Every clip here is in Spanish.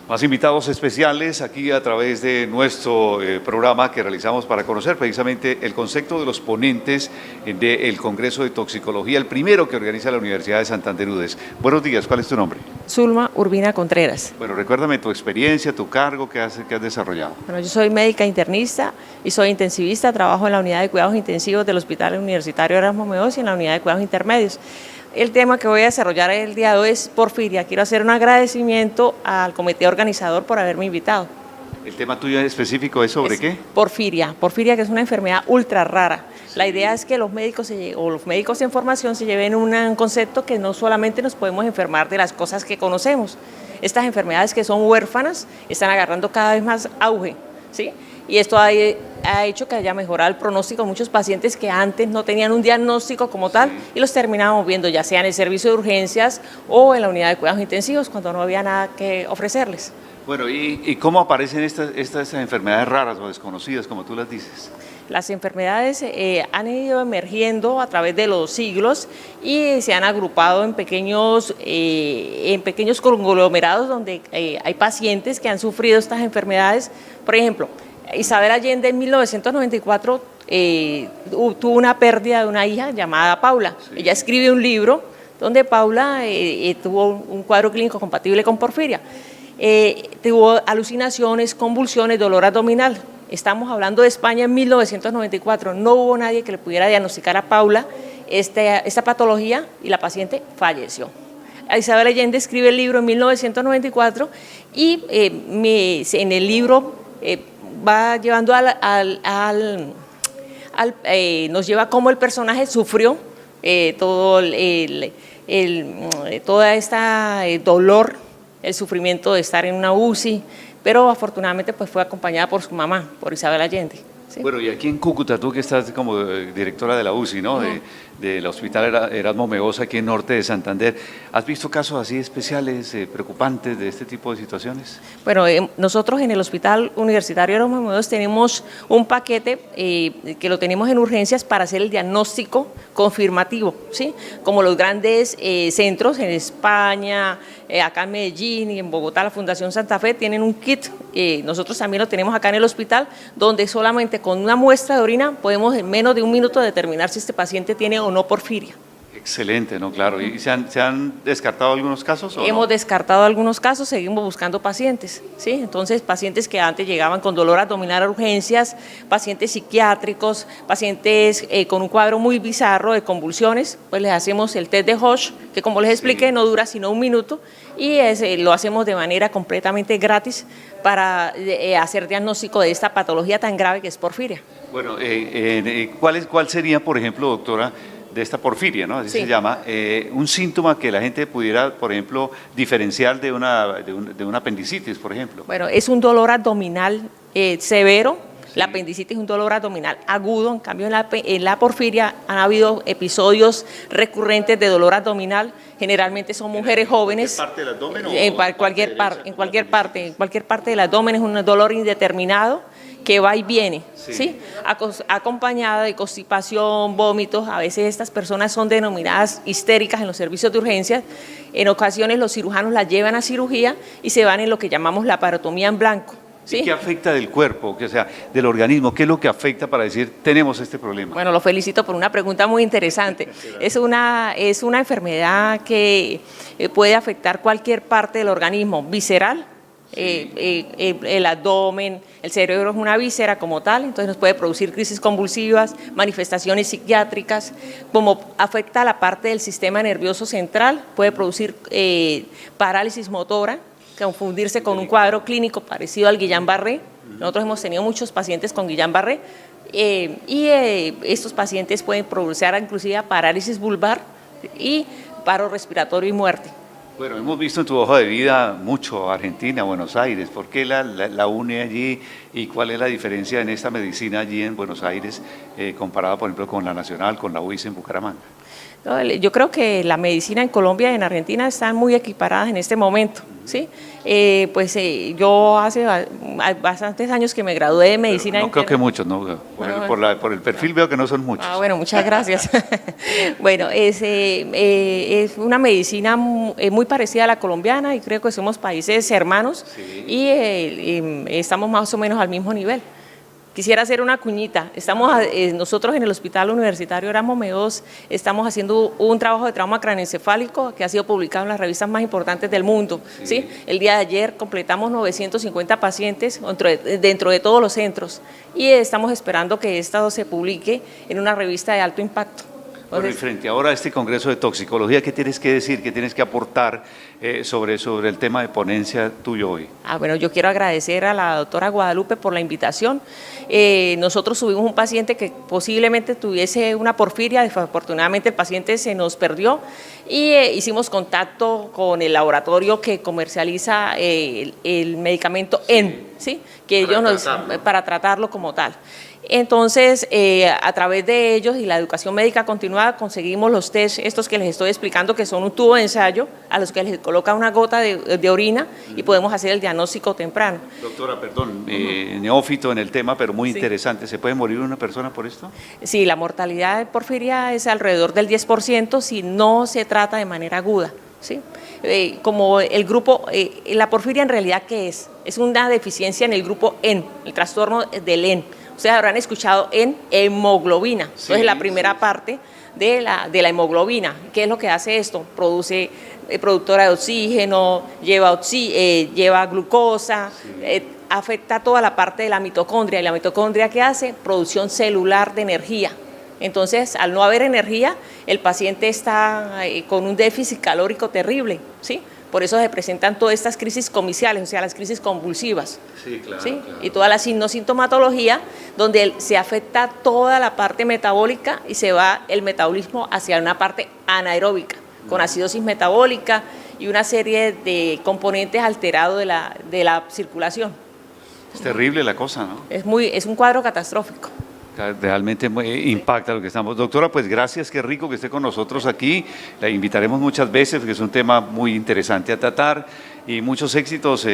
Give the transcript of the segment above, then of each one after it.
Más invitados especiales aquí a través de nuestro programa que realizamos para conocer precisamente el concepto de los ponentes del Congreso de Toxicología, el primero que organiza la Universidad de Santander UDES. Buenos días, ¿cuál es tu nombre? Zulma Urbina Contreras. Bueno, recuérdame tu experiencia, tu cargo, qué has desarrollado. Bueno, yo soy médica internista y soy intensivista, trabajo en la unidad de cuidados intensivos del Hospital Universitario Erasmo Meos y en la unidad de cuidados intermedios. El tema que voy a desarrollar el día de hoy es porfiria. Quiero hacer un agradecimiento al comité organizador por haberme invitado. ¿El tema tuyo específico es sobre qué? Porfiria, que es una enfermedad ultra rara. La idea es que los médicos en formación se lleven un concepto que no solamente nos podemos enfermar de las cosas que conocemos. Estas enfermedades que son huérfanas están agarrando cada vez más auge, ¿sí? Y esto ha hecho que haya mejorado el pronóstico de muchos pacientes que antes no tenían un diagnóstico como tal y los terminábamos viendo ya sea en el servicio de urgencias o en la unidad de cuidados intensivos cuando no había nada que ofrecerles. Bueno, ¿y cómo aparecen estas enfermedades raras o desconocidas, como tú las dices? Las enfermedades han ido emergiendo a través de los siglos y se han agrupado en pequeños conglomerados donde hay pacientes que han sufrido estas enfermedades. Por ejemplo, Isabel Allende en 1994 tuvo una pérdida de una hija llamada Paula. Sí. Ella escribe un libro donde Paula tuvo un cuadro clínico compatible con porfiria. Tuvo alucinaciones, convulsiones, dolor abdominal. Estamos hablando de España en 1994. No hubo nadie que le pudiera diagnosticar a Paula esta patología y la paciente falleció. Isabel Allende escribe el libro en 1994 y en el libro va llevando nos lleva cómo el personaje sufrió todo toda esta dolor, el sufrimiento de estar en una UCI, pero afortunadamente pues fue acompañada por su mamá, por Isabel Allende. ¿Sí? Bueno, y aquí en Cúcuta, tú que estás como directora de la UCI, ¿no? Del Hospital Erasmo Meos aquí en Norte de Santander, ¿has visto casos así especiales, preocupantes de este tipo de situaciones? Bueno, nosotros en el Hospital Universitario Erasmo Meos tenemos un paquete que lo tenemos en urgencias para hacer el diagnóstico confirmativo, ¿sí? Como los grandes centros en España, acá en Medellín y en Bogotá, la Fundación Santa Fe tienen un kit, nosotros también lo tenemos acá en el hospital, donde solamente con una muestra de orina podemos en menos de un minuto determinar si este paciente tiene o no porfiria. Excelente, ¿no? Claro. ¿Y se han descartado algunos casos? Hemos descartado algunos casos, seguimos buscando pacientes, ¿sí? Entonces, pacientes que antes llegaban con dolor abdominal a urgencias, pacientes psiquiátricos, pacientes con un cuadro muy bizarro de convulsiones, pues les hacemos el test de Hosch, que como les expliqué, no dura sino un minuto, y lo hacemos de manera completamente gratis para hacer diagnóstico de esta patología tan grave que es porfiria. Bueno, ¿cuál sería, por ejemplo, doctora, de esta porfiria, ¿no? Así se llama, un síntoma que la gente pudiera, por ejemplo, diferenciar de una apendicitis, por ejemplo? Bueno, es un dolor abdominal severo. La apendicitis es un dolor abdominal agudo, en cambio en la porfiria han habido episodios recurrentes de dolor abdominal, generalmente son mujeres jóvenes. ¿En cualquier parte del abdomen? En cualquier parte del abdomen, es un dolor indeterminado que va y viene, ¿sí? Acompañada de constipación, vómitos. A veces estas personas son denominadas histéricas en los servicios de urgencias. En ocasiones los cirujanos las llevan a cirugía y se van en lo que llamamos laparotomía en blanco. ¿Sí? ¿Qué afecta del cuerpo, o sea, del organismo? ¿Qué es lo que afecta para decir, tenemos este problema? Bueno, lo felicito por una pregunta muy interesante. Es una enfermedad que puede afectar cualquier parte del organismo, visceral. El abdomen, el cerebro es una víscera como tal, entonces nos puede producir crisis convulsivas, manifestaciones psiquiátricas. Como afecta a la parte del sistema nervioso central, puede producir parálisis motora, confundirse con un cuadro clínico parecido al Guillain-Barré. Nosotros hemos tenido muchos pacientes con Guillain-Barré estos pacientes pueden producir inclusive parálisis vulvar y paro respiratorio y muerte. Bueno, hemos visto en tu hoja de vida mucho Argentina, Buenos Aires. ¿Por qué la une allí y cuál es la diferencia en esta medicina allí en Buenos Aires comparada, por ejemplo, con la nacional, con la UIS en Bucaramanga? No, yo creo que la medicina en Colombia y en Argentina están muy equiparadas en este momento, ¿sí? Yo hace bastantes años que me gradué de medicina. No creo que muchos, ¿no? Por el perfil veo que no son muchos. Bueno, muchas gracias. Bueno, es una medicina muy parecida a la colombiana y creo que somos países hermanos, sí. Y estamos más o menos al mismo nivel. Quisiera hacer una cuñita. Nosotros en el Hospital Universitario Erasmo Meos estamos haciendo un trabajo de trauma craneoencefálico que ha sido publicado en las revistas más importantes del mundo. Sí. ¿Sí? El día de ayer completamos 950 pacientes dentro de todos los centros y estamos esperando que esto se publique en una revista de alto impacto. Bueno, y frente ahora a este Congreso de Toxicología, ¿qué tienes que decir, qué tienes que aportar sobre el tema de ponencia tuyo hoy? Bueno, yo quiero agradecer a la doctora Guadalupe por la invitación. Nosotros tuvimos un paciente que posiblemente tuviese una porfiria, desafortunadamente el paciente se nos perdió y hicimos contacto con el laboratorio que comercializa el medicamento EN, ¿sí? Que ellos para tratarlo como tal. Entonces, a través de ellos y la educación médica continuada conseguimos los test estos que les estoy explicando, que son un tubo de ensayo a los que les coloca una gota de orina y podemos hacer el diagnóstico temprano. Doctora, perdón, neófito en el tema, pero muy interesante. ¿Se puede morir una persona por esto? Sí, la mortalidad de porfiria es alrededor del 10% si no se trata de manera aguda, ¿sí? Como el grupo, la porfiria en realidad, ¿qué es? Es una deficiencia en el grupo EN, el trastorno del EN. Ustedes habrán escuchado en hemoglobina. Entonces, la primera parte de la hemoglobina. ¿Qué es lo que hace esto? Produce productora de oxígeno, lleva glucosa, afecta toda la parte de la mitocondria. ¿Y la mitocondria qué hace? Producción celular de energía. Entonces, al no haber energía, el paciente está con un déficit calórico terrible, ¿sí? Por eso se presentan todas estas crisis comiciales, o sea, las crisis convulsivas. Sí, claro, ¿sí? Claro. Y toda la sintomatología, donde se afecta toda la parte metabólica y se va el metabolismo hacia una parte anaeróbica, con acidosis metabólica y una serie de componentes alterados de la circulación. Es terrible la cosa, ¿no? Es un cuadro catastrófico. Realmente impacta lo que estamos. Doctora, pues gracias, qué rico que esté con nosotros aquí. La invitaremos muchas veces porque es un tema muy interesante a tratar y muchos éxitos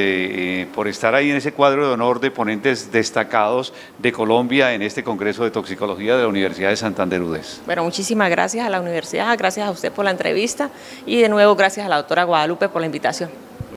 por estar ahí en ese cuadro de honor de ponentes destacados de Colombia en este Congreso de Toxicología de la Universidad de Santander UDES. Bueno, muchísimas gracias a la universidad, gracias a usted por la entrevista y de nuevo gracias a la doctora Guadalupe por la invitación.